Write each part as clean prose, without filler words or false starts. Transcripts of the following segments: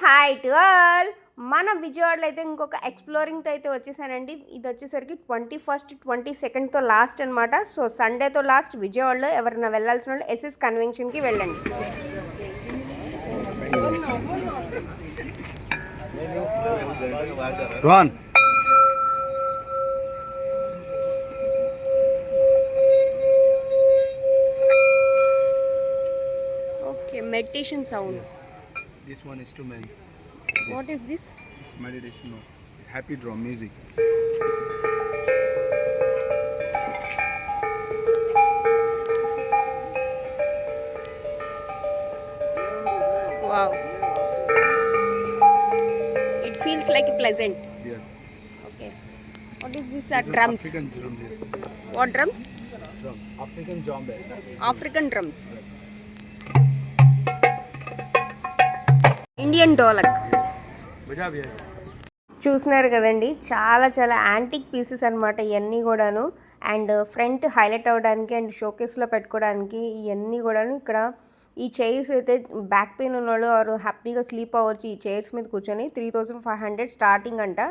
Hi to all. మన విజయవాడలో అయితే ఇంకొక ఎక్స్ప్లోరింగ్తో అయితే వచ్చేసానండి. ఇది వచ్చేసరికి 21st 22ndతో లాస్ట్ అనమాట. సో సండేతో లాస్ట్. విజయవాడలో ఎవరైనా వెళ్ళాల్సిన వాళ్ళు ఎస్ఎస్ కన్వెన్షన్కి వెళ్ళండి. Okay, meditation sounds. This one is to men's. What is this? It's meditational. It's happy drum music. Wow. It feels like pleasant. Yes. Okay. What is this? These are Drums. African drums. Yes. What drums? Drums. African djembe. African drums. Yes. Indian dholak. Baja bhi hai. చూస్తున్నారు కదండి, చాలా చాలా antique pieces అనమాట ఇవన్నీ కూడాను. And front highlight అవ్వడానికి and షోకేస్లో పెట్టుకోవడానికి ఇవన్నీ కూడాను. ఇక్కడ ఈ చైర్స్ అయితే బ్యాక్ పెయిన్ ఉన్నవాళ్ళు వారు హ్యాపీగా స్లీప్ అవ్వచ్చు ఈ చైర్స్ మీద కూర్చొని. 3500 స్టార్టింగ్ అంట.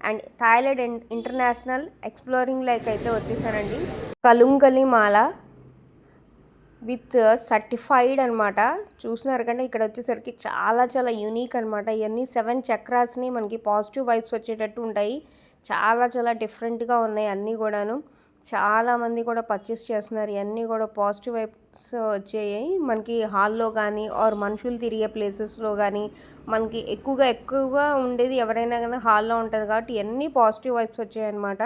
And Thailand international exploring like అయితే వచ్చేసానండి. కలుంగలి మాల విత్ సర్టిఫైడ్ అనమాట. చూస్తున్నారు కంటే ఇక్కడ వచ్చేసరికి చాలా చాలా యూనిక్ అనమాట. ఇవన్నీ 7 చక్రాస్ని మనకి పాజిటివ్ వైబ్స్ వచ్చేటట్టు ఉంటాయి. చాలా చాలా డిఫరెంట్గా ఉన్నాయి అన్నీ కూడాను. చాలామంది కూడా పర్చేస్ చేస్తున్నారు. ఇవన్నీ కూడా పాజిటివ్ వైబ్స్ వచ్చాయి మనకి హాల్లో కానీ ఆర్ మనుషులు తిరిగే ప్లేసెస్లో కానీ. మనకి ఎక్కువగా ఉండేది ఎవరైనా కానీ హాల్లో ఉంటుంది కాబట్టి ఇవన్నీ పాజిటివ్ వైబ్స్ వచ్చాయి అనమాట.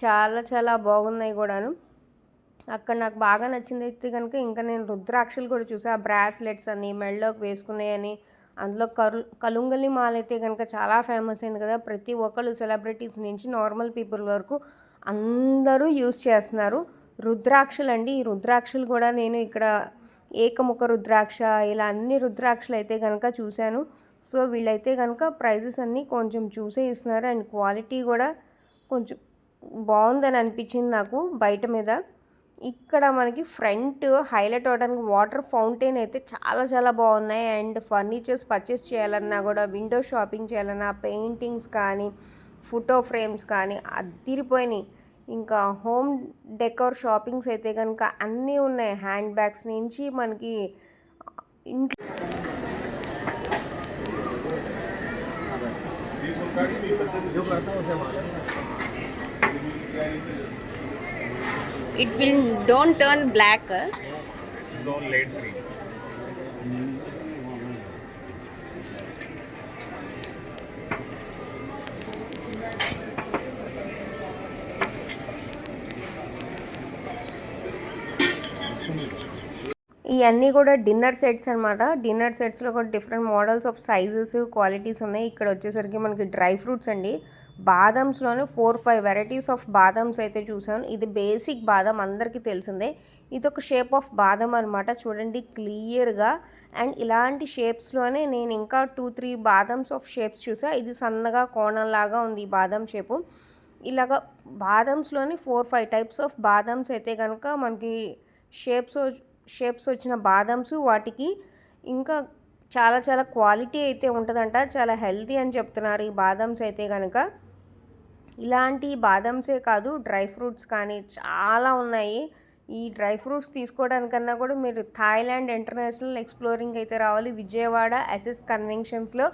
చాలా చాలా బాగున్నాయి కూడాను. అక్కడ నాకు బాగా నచ్చింది అయితే కనుక ఇంకా నేను రుద్రాక్షలు కూడా చూసా. బ్రాస్లెట్స్ అని మెళ్ళలోకి వేసుకున్నాయని. అందులో కలుంగలి మాల అయితే కనుక చాలా ఫేమస్ అయింది కదా. ప్రతి ఒక్కళ్ళు సెలబ్రిటీస్ నుంచి నార్మల్ పీపుల్ వరకు అందరూ యూస్ చేస్తున్నారు. రుద్రాక్షలు అండి. ఈ రుద్రాక్షలు కూడా నేను ఇక్కడ ఏకముఖ రుద్రాక్ష ఇలా అన్ని రుద్రాక్షలు అయితే కనుక చూశాను. సో వీళ్ళైతే కనుక ప్రైజెస్ అన్నీ కొంచెం చూసే ఇస్తున్నారు. అండ్ క్వాలిటీ కూడా కొంచెం బాగుందని అనిపించింది నాకు బయట మీద. ఇక్కడ మనకి ఫ్రంట్ హైలైట్ అవ్వడానికి వాటర్ ఫౌంటైన్ అయితే చాలా చాలా బాగున్నాయి. అండ్ ఫర్నిచర్స్ పర్చేస్ చేయాలన్నా కూడా, విండో షాపింగ్ చేయాలన్నా, పెయింటింగ్స్ కానీ, ఫోటో ఫ్రేమ్స్ కానీ అదిరిపోయినాయి. ఇంకా హోమ్ డెకోర్ షాపింగ్స్ అయితే కనుక అన్నీ ఉన్నాయి. హ్యాండ్ బ్యాగ్స్ నుంచి మనకి ఇంట్లో it will don't turn black. It's all lead free. ఇవన్నీ కూడా డిన్నర్ సెట్స్ అనమాట. డిన్నర్ సెట్స్లో కూడా different models of sizes qualities ఉన్నాయి. ఇక్కడ వచ్చేసరికి మనకి డ్రై ఫ్రూట్స్ అండి. బాదమ్స్లోనే 4-5 వెరైటీస్ ఆఫ్ బాదమ్స్ అయితే చూసాను. ఇది బేసిక్ బాదం అందరికీ తెలిసిందే. ఇది ఒక షేప్ ఆఫ్ బాదం అనమాట. చూడండి క్లియర్గా. అండ్ ఇలాంటి షేప్స్లోనే నేను ఇంకా 2-3 బాదమ్స్ ఆఫ్ షేప్స్ చూసా. ఇది సన్నగా కోణంలాగా ఉంది ఈ బాదం షేపు. ఇలాగా బాదమ్స్లోని 4-5 టైప్స్ ఆఫ్ బాదమ్స్ అయితే కనుక మనకి షేప్స్ వచ్చిన బాదమ్స్. వాటికి ఇంకా చాలా చాలా క్వాలిటీ అయితే ఉంటుందంట. చాలా హెల్తీ అని చెప్తున్నారు ఈ బాదమ్స్ అయితే కనుక. ఇలాంటి బాదమ్సే కాదు, డ్రై ఫ్రూట్స్ కానీ చాలా ఉన్నాయి. ఈ డ్రై ఫ్రూట్స్ తీసుకోవడానికన్నా కూడా మీరు థాయిలాండ్ ఇంటర్నేషనల్ ఎక్స్ప్లోరింగ్ అయితే రావాలి. విజయవాడ ఎస్ఎస్ కన్వెన్షన్స్లో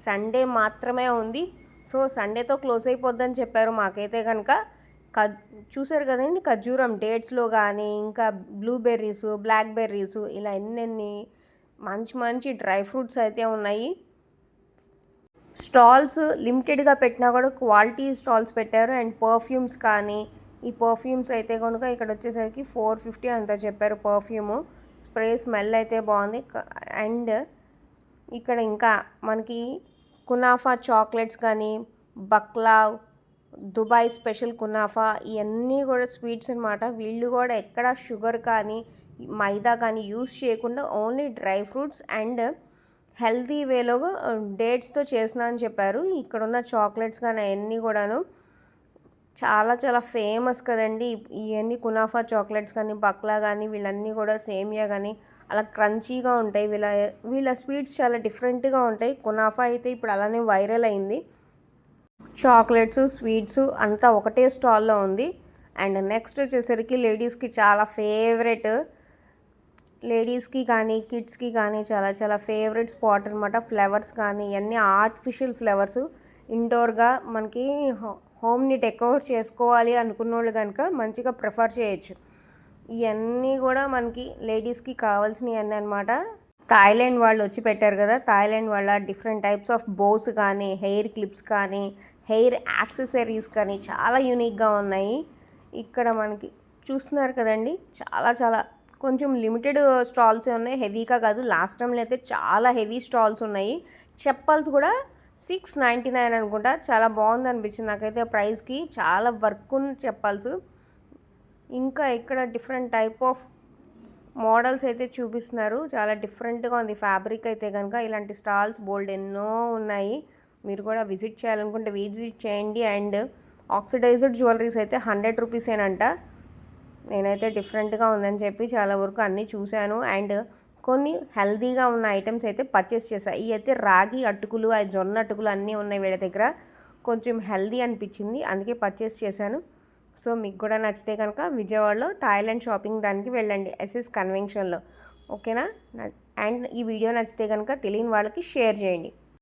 సండే మాత్రమే ఉంది. సో సండేతో క్లోజ్ అయిపోద్దని చెప్పారు మాకైతే కనుక. చూసారు కదండి, ఖర్జూరం డేట్స్లో కానీ, ఇంకా బ్లూబెర్రీస్, బ్లాక్ బెర్రీస్ ఇలా ఎన్నెన్ని మంచి మంచి డ్రై ఫ్రూట్స్ అయితే ఉన్నాయి. స్టాల్స్ లిమిటెడ్గా పెట్టినా కూడా క్వాలిటీ స్టాల్స్ పెట్టారు. అండ్ పర్ఫ్యూమ్స్ కానీ, ఈ పర్ఫ్యూమ్స్ అయితే కనుక ఇక్కడ వచ్చేసరికి 450 అంత చెప్పారు. పర్ఫ్యూము స్ప్రే స్మెల్ అయితే బాగుంది. అండ్ ఇక్కడ ఇంకా మనకి కునాఫా చాక్లెట్స్ కానీ, బక్లావ్, దుబాయ్ స్పెషల్ కునాఫా ఇవన్నీ కూడా స్వీట్స్ అనమాట. వీళ్ళు కూడా ఎక్కడ షుగర్ కానీ మైదా కానీ యూస్ చేయకుండా only dry fruits and healthy వేలో డేట్స్తో చేసిన అని చెప్పారు. ఇక్కడ ఉన్న చాక్లెట్స్ కానీ అవన్నీ కూడాను చాలా చాలా ఫేమస్ కదండి. ఇవన్నీ కునాఫా చాక్లెట్స్ కానీ, బక్లా కానీ వీళ్ళన్నీ కూడా సేమియా కానీ అలా క్రంచీగా ఉంటాయి. వీళ్ళ స్వీట్స్ చాలా డిఫరెంట్గా ఉంటాయి. కునాఫా అయితే ఇప్పుడు అలానే వైరల్ అయింది. చాక్లెట్స్, స్వీట్స్ అంతా ఒకటే స్టాల్లో ఉంది. అండ్ నెక్స్ట్ వచ్చేసరికి లేడీస్కి చాలా ఫేవరెట్, లేడీస్కి కానీ కిడ్స్కి కానీ చాలా చాలా ఫేవరెట్ స్పాట్ అనమాట. ఫ్లవర్స్ కానీ ఇవన్నీ ఆర్టిఫిషియల్ ఫ్లవర్స్ ఇండోర్గా మనకి హోమ్ని డెకోర్ చేసుకోవాలి అనుకున్న వాళ్ళు కనుక మంచిగా ప్రిఫర్ చేయొచ్చు. ఇవన్నీ కూడా మనకి లేడీస్కి కావాల్సినవి అన్నీ అనమాట. థాయిలాండ్ వాళ్ళు వచ్చి పెట్టారు కదా, థాయిలాండ్ వాళ్ళ డిఫరెంట్ టైప్స్ ఆఫ్ బోస్ కానీ, హెయిర్ క్లిప్స్ కానీ, హెయిర్ యాక్సెసరీస్ కానీ చాలా యూనిక్గా ఉన్నాయి. ఇక్కడ మనకి చూస్తున్నారు కదండి, చాలా చాలా కొంచెం లిమిటెడ్ స్టాల్స్ ఉన్నాయి, హెవీగా కాదు. లాస్ట్ టైంలో అయితే చాలా హెవీ స్టాల్స్ ఉన్నాయి. చెప్పల్స్ కూడా 699 అనుకుంటా. చాలా బాగుంది అనిపించింది నాకైతే ప్రైస్కి. చాలా వర్క్ ఉన్న చెప్పల్స్. ఇంకా ఇక్కడ డిఫరెంట్ టైప్ ఆఫ్ మోడల్స్ అయితే చూపిస్తున్నారు. చాలా డిఫరెంట్గా ఉంది ఫ్యాబ్రిక్ అయితే కనుక. ఇలాంటి స్టాల్స్ బోల్డ్ ఎన్నో ఉన్నాయి. మీరు కూడా విజిట్ చేయాలనుకుంటే విజిట్ చేయండి. అండ్ ఆక్సిడైజ్డ్ జ్యువెలరీస్ అయితే 100 రూపీసేనంట. నేనైతే డిఫరెంట్గా ఉందని చెప్పి చాలా వరకు అన్నీ చూశాను. అండ్ కొన్ని హెల్తీగా ఉన్న ఐటమ్స్ అయితే పర్చేస్ చేశాను. ఇవి అయితే రాగి అటుకులు, జొన్న అటుకులు అన్నీ ఉన్నాయి వీళ్ళ దగ్గర. కొంచెం హెల్తీ అనిపించింది, అందుకే పర్చేస్ చేశాను. సో మీకు కూడా నచ్చితే కనుక విజయవాడలో థాయిలాండ్ షాపింగ్ దానికి వెళ్ళండి, ఎస్ఎస్ కన్వెన్షన్లో. ఓకేనా? అండ్ ఈ వీడియో నచ్చితే కనుక తెలియని వాళ్ళకి షేర్ చేయండి.